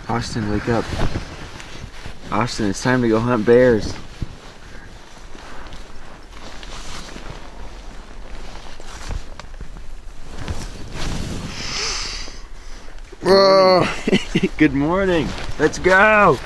Austin, wake up. Austin, it's time to go hunt bears. Whoa! Good morning. Let's go.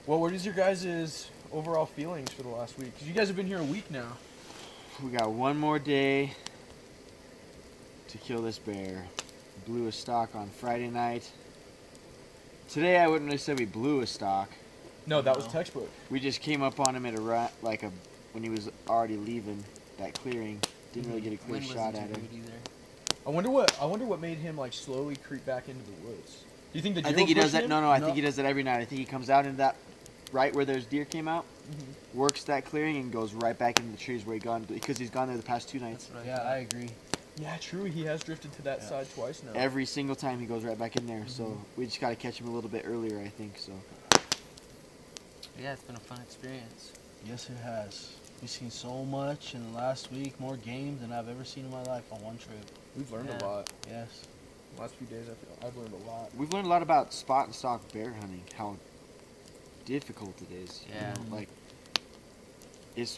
Well, what is your guys' overall feelings for the last week? Because you guys have been here a week now. We got one more day to kill this bear. Blew a stock on Friday night. Today I wouldn't really say we blew a stock. No, that was textbook. We just came up on him at when he was already leaving that clearing. Didn't really get a clear shot at him. I wonder what made him like slowly creep back into the woods. Do you think the deer I think he were does that. pushing No, him? no, I think he does that every night. I think he comes out into that right where those deer came out, works that clearing, and goes right back into the trees where he gone because he's gone there the past 2 nights. Yeah, I agree. Yeah, true. He has drifted to that side twice now. Every single time he goes right back in there. So we just got to catch him a little bit earlier, I think. So. Yeah, it's been a fun experience. Yes, it has. We've seen so much in the last week, more games than I've ever seen in my life on one trip. We've learned Yeah. a lot. Yes. The last few days, I've learned a lot. We've learned a lot about spot and stalk bear hunting, how difficult it is. Yeah. You know, like,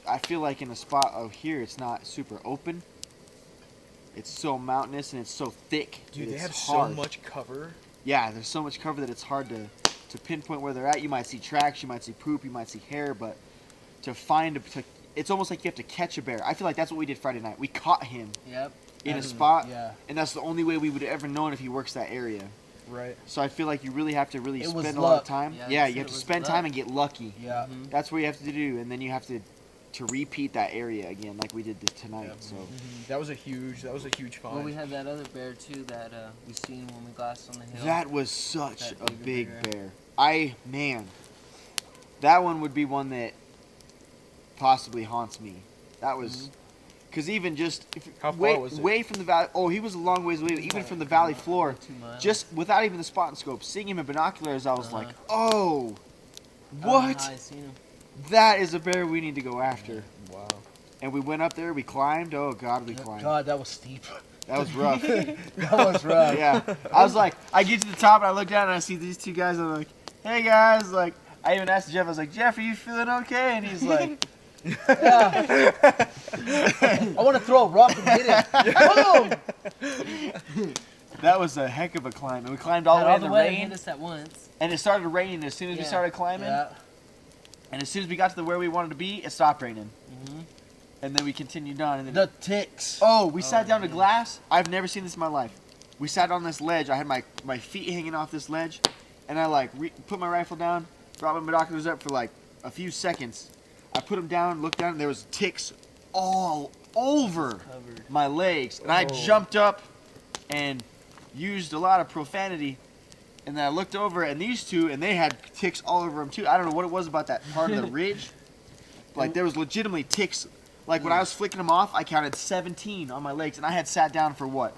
I feel like in a spot out here, it's not super open. It's so mountainous and it's so thick. Dude, that they it's have hard. so much cover. Yeah, there's so much cover that it's hard to pinpoint where they're at. You might see tracks, you might see poop, you might see hair, but to find it's almost like you have to catch a bear. I feel like that's what we did Friday night. We caught him Yep. in a spot, Yeah. and that's the only way we would have ever known if he works that area. Right. So I feel like you really have to really It was spend a lot of luck. time. Yeah, Yeah, they you said have it to was spend luck. time and get lucky. Yeah. That's what you have to do, and then you have to repeat that area again, like we did tonight. Yep. So That was a huge find. Well, we had that other bear too that we seen when we glassed on the hill. that was such That a bigger big bear. bear. That one would be one that possibly haunts me. That was. Because even just How far was it? way from the valley. Oh, he was a long ways away. Even from the valley floor, 2 miles. just without even the spot and scope, seeing him in binoculars, I was like, Uh-huh. "Oh, I don't know what? how I seen him. That is a bear we need to go after." Wow. And we went up there. We climbed. Oh God, we climbed. God, that was steep. That was rough. That was rough. Yeah, I was like, I get to the top and I look down and I see these two guys. And I'm like, "Hey guys!" Like, I even asked Jeff. I was like, "Jeff, are you feeling okay?" And he's like. Yeah. I want to throw a rock and hit it. Boom! That was a heck of a climb, and we climbed all the way in the Hit rain, us at once. and it started raining as soon as we Yeah. started climbing. Yeah. And as soon as we got to where we wanted to be, it stopped raining, Mm-hmm. and then we continued on. And then The ticks. we sat down to glass. I've never seen this in my life. We sat on this ledge. I had my feet hanging off this ledge, and I put my rifle down, brought my binoculars up for like a few seconds. I put them down, looked down, and there was ticks all over Covered. my legs. And I Oh. jumped up and used a lot of profanity. And then I looked over, and these two, and they had ticks all over them too. I don't know what it was about that part of the ridge. Like, there was legitimately ticks. Like, when I was flicking them off, I counted 17 on my legs, and I had sat down for what?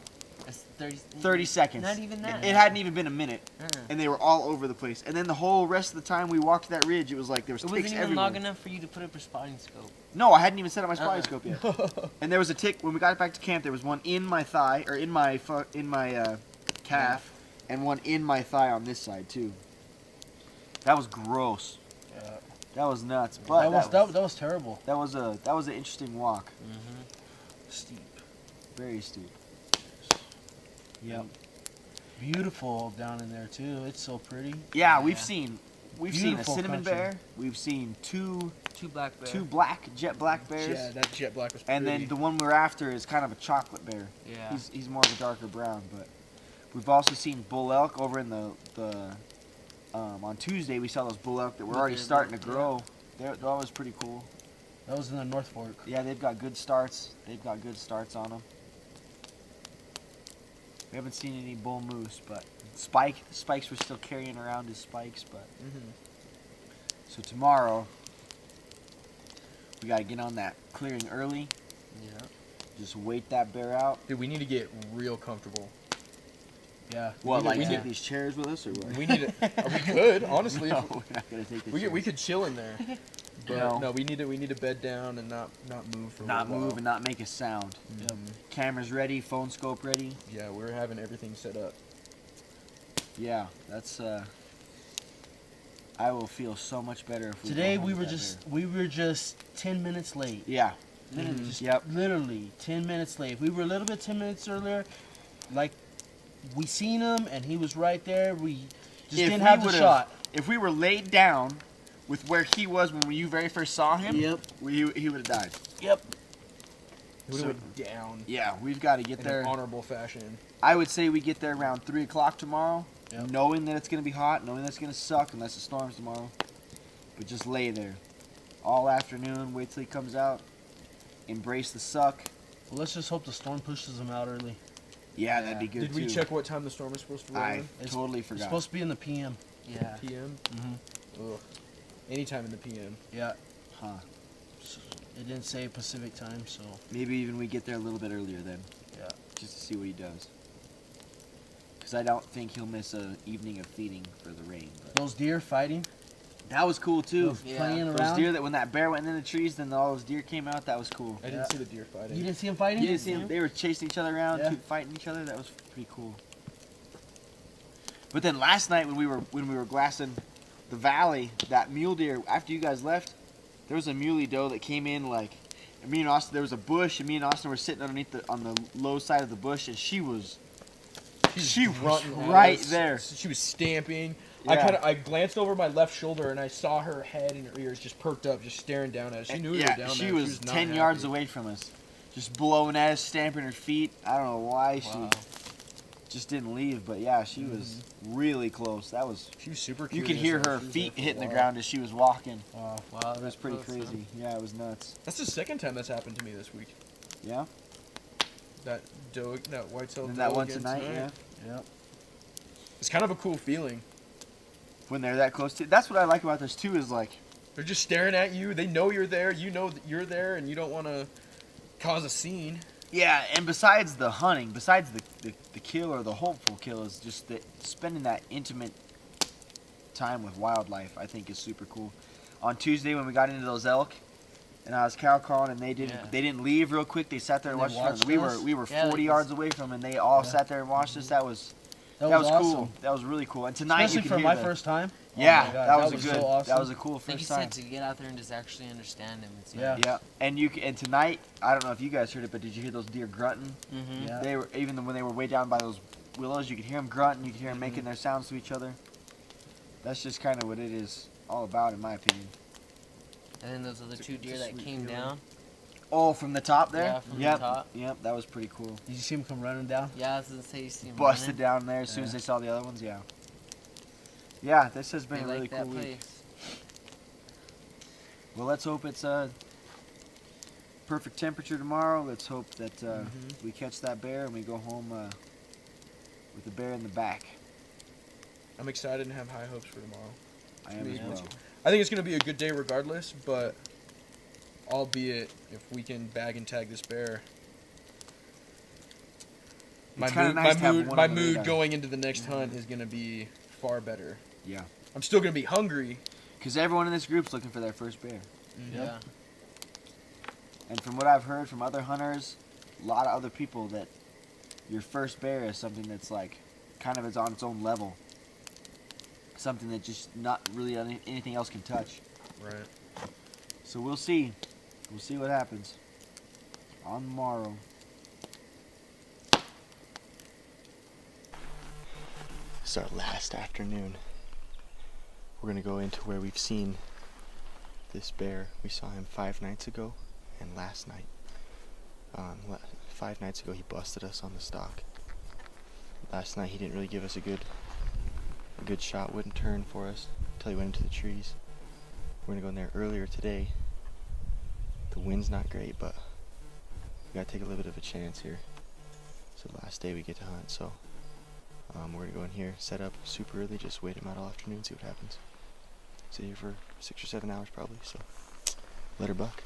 That's 30 seconds. Not even that. It hadn't even been a minute, Uh-uh. and they were all over the place. And then the whole rest of the time we walked that ridge, it was like there was It ticks wasn't even everywhere. long enough for you to put up your spotting scope. No, I hadn't even set up my spotting Uh-uh. scope yet. And there was a tick when we got back to camp. There was one in my thigh, or in my calf, and one in my thigh on this side too. That was gross. Yeah. That was nuts. But That was terrible. that was an interesting walk. Steep. Very steep. Yep. Beautiful down in there too. It's so pretty. Yeah, Yeah. we've seen a Beautiful cinnamon country. bear. We've seen two Two black bears. jet black bears. Yeah, that jet black was pretty. And then the one we're after is kind of a chocolate bear. Yeah. He's more of a darker brown, but we've also seen bull elk over in the on Tuesday. We saw those bull elk that were But already they're starting to little, grow. That was pretty cool. That was in the North Fork. Yeah, they've got good starts. They've got good starts on them. We haven't seen any bull moose, but spikes were still carrying around his spikes. But so tomorrow we gotta get on that clearing early. Yeah. Just wait that bear out. Dude, we need to get real comfortable. Yeah. What, like we take need- these chairs with us or what? We need to. We could honestly. No, we're not gonna take the chairs. We could chill in there. But No. no, we need to bed down and not move for a Not little move while. and not make a sound. Yep. Cameras ready, phone scope ready. Yeah, we're having everything set up. Yeah, that's I will feel so much better if we Today go home we with were that just bear. we were just 10 minutes late. Yeah. Literally, just Yep. literally 10 minutes late. If we were a little bit 10 minutes earlier, like we seen him and he was right there. We just If didn't we have the would've- shot. If we were laid down with where he was when you very first saw him, Yep. he would have died. Yep. He would have went down Yeah, we've got to get in there. an honorable fashion. I would say we get there around 3 o'clock tomorrow, Yep. knowing that it's going to be hot, knowing that it's going to suck unless it storms tomorrow. But just lay there all afternoon, wait till he comes out, embrace the suck. Well, let's just hope the storm pushes him out early. Yeah, that'd be good Did we too. check what time the storm is supposed to roll I in? totally It's forgot. supposed to be in the PM. Yeah. PM? Mm-hmm. Ugh. Anytime in the PM. Yeah. Huh. It didn't say Pacific time, so Maybe even we get there a little bit earlier then, yeah. just to see what he does. Because I don't think he'll miss an evening of feeding for the rain. But Those deer fighting, that was cool too. those Yeah. playing Those around. deer that when that bear went in the trees, then all those deer came out. That was cool. I didn't Yeah. see the deer fighting. You didn't see him fighting? You didn't see them? They were chasing each other around, Yeah. fighting each other. That was pretty cool. But then last night when we were glassing the valley, that mule deer after you guys left, there was a muley doe that came in like. And me and Austin, there was a bush, and me and Austin were sitting underneath on the low side of the bush, and she was grunting at right us. there. She was stamping. Yeah. I glanced over my left shoulder and I saw her head and her ears just perked up, just staring down at us. She knew we were down she there. was not 10 yards happy. away from us, just blowing at us, stamping her feet. I don't know why Wow. she just didn't leave, but yeah, she was really close. That was. She was super You curious. could hear though. her She was feet there for a hitting the while. ground as she was walking. Wow. It was pretty crazy. Yeah, it was nuts. That's the second time that's happened to me this week. Yeah. That white-tailed And doe that one again tonight, yeah. Yep. It's kind of a cool feeling. When they're that close to. That's what I like about this too. Is like, They're just staring at you. They know you're there. You know that you're there, and you don't want to cause a scene. yeah. And besides the hunting, besides the kill or the hopeful kill, is just that spending that intimate time with wildlife. I think is super cool. On Tuesday when we got into those elk, and I was cow calling, and they didn't leave real quick. They sat there and And they watched us. watched We were us? Yeah, 40 like yards away from them, and they all Yeah. sat there and watched us. That was awesome. cool. That was really cool. And tonight Especially you could for hear my the- first time. Yeah, Oh my God, that was a was good. so awesome. That was a cool I think he first time. said to get out there and just actually understand him. It's Yeah. Yeah, and and tonight, I don't know if you guys heard it, but did you hear those deer grunting? Mm-hmm. Yeah. They were when they were way down by those willows, you could hear them grunting. You could hear them making their sounds to each other. That's just kind of what it is all about, in my opinion. And then those other two deer it's a that sweet came feeling. down. Oh, from the top there. Yeah, from the yep. top. Yep, that was pretty cool. Did you see him come running down? Yeah, I was gonna say you see him Busted running. down there as soon as Yeah. they saw the other ones. Yeah. Yeah, this has They been a like really that cool week. place. Well, let's hope it's perfect temperature tomorrow. Let's hope that we catch that bear and we go home with the bear in the back. I'm excited and have high hopes for tomorrow. I am as Yeah. well. I think it's going to be a good day regardless, but albeit if we can bag and tag this bear. It's kinda nice to have one My on the mood radar. going into the next hunt is going to be far better. Yeah. I'm still going to be hungry. Because everyone in this group's looking for their first bear. Yeah. And from what I've heard from other hunters, a lot of other people, that your first bear is something that's like kind of is on its own level. Something that just not really anything else can touch. Right. So we'll see. We'll see what happens on the morrow. This is our last afternoon. We're gonna go into where we've seen this bear. We saw him 5 nights ago and last night. 5 nights ago he busted us on the stalk. Last night he didn't really give us a good shot, wouldn't turn for us until he went into the trees. We're gonna go in there earlier today. The wind's not great, but we gotta take a little bit of a chance here. It's the last day we get to hunt, so we're gonna go in here, set up super early, just wait him out all afternoon, see what happens. Sit here for 6 or 7 hours probably, so let her buck.